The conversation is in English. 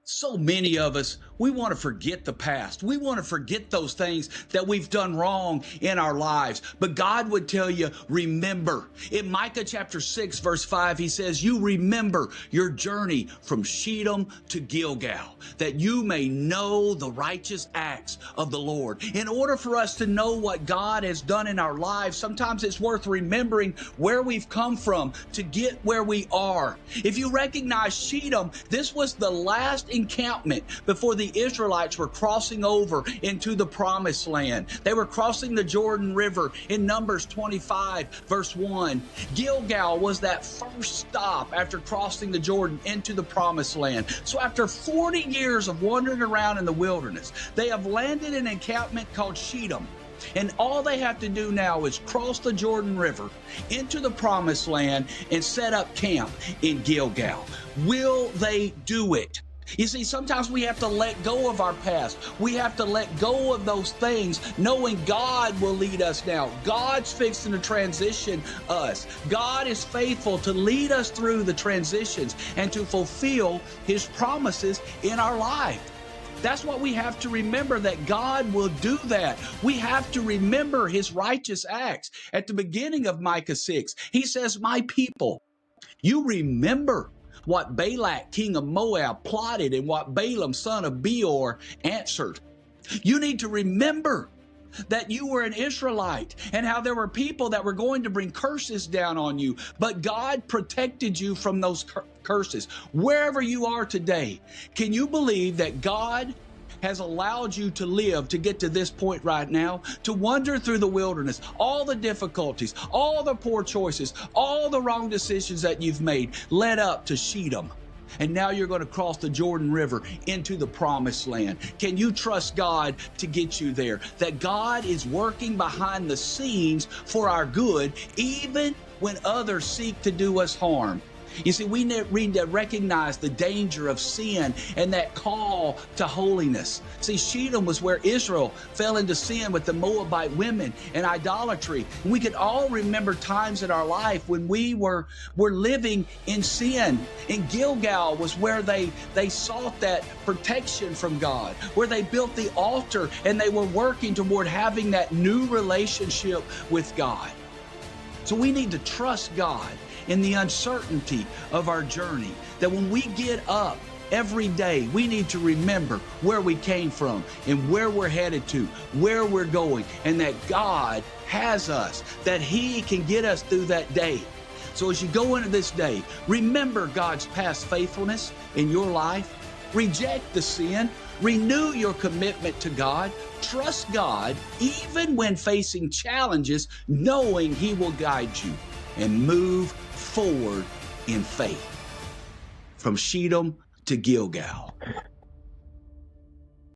So many of us, we want to forget the past. We want to forget those things that we've done wrong in our lives. But God would tell you, remember. In Micah chapter 6, verse 5, he says, you remember your journey from Shittim to Gilgal, that you may know the righteous acts of the Lord. In order for us to know what God has done in our lives, sometimes it's worth remembering where we've come from to get where we are. If you recognize Shittim, this was the last encampment before the Israelites were crossing over into the promised land. They were crossing the Jordan River in Numbers 25 verse 1. Gilgal was that first stop after crossing the Jordan into the promised land. So after 40 years of wandering around in the wilderness, they have landed in an encampment called Shittim. And all they have to do now is cross the Jordan River into the promised land and set up camp in Gilgal. Will they do it? You see, sometimes we have to let go of our past. We have to let go of those things, knowing God will lead us now. God's fixing to transition us. God is faithful to lead us through the transitions and to fulfill His promises in our life. That's what we have to remember, that God will do that. We have to remember His righteous acts. At the beginning of Micah 6, He says, my people, you remember what Balak, king of Moab, plotted and what Balaam, son of Beor, answered. You need to remember that you were an Israelite and how there were people that were going to bring curses down on you, but God protected you from those curses. Wherever you are today, can you believe that God has allowed you to live to get to this point right now, to wander through the wilderness, all the difficulties, all the poor choices, all the wrong decisions that you've made led up to Shittim. And now you're going to cross the Jordan River into the promised land. Can you trust God to get you there? That God is working behind the scenes for our good, even when others seek to do us harm. You see, we need to recognize the danger of sin and that call to holiness. See, Shittim was where Israel fell into sin with the Moabite women and idolatry. And we could all remember times in our life when we were living in sin. And Gilgal was where they sought that protection from God, where they built the altar and they were working toward having that new relationship with God. So we need to trust God in the uncertainty of our journey, that when we get up every day, we need to remember where we came from and where we're headed to, where we're going, and that God has us, that He can get us through that day. So as you go into this day, remember God's past faithfulness in your life. Reject the sin. Renew your commitment to God. Trust God even when facing challenges, knowing He will guide you, and move forward in faith from Shittim to Gilgal.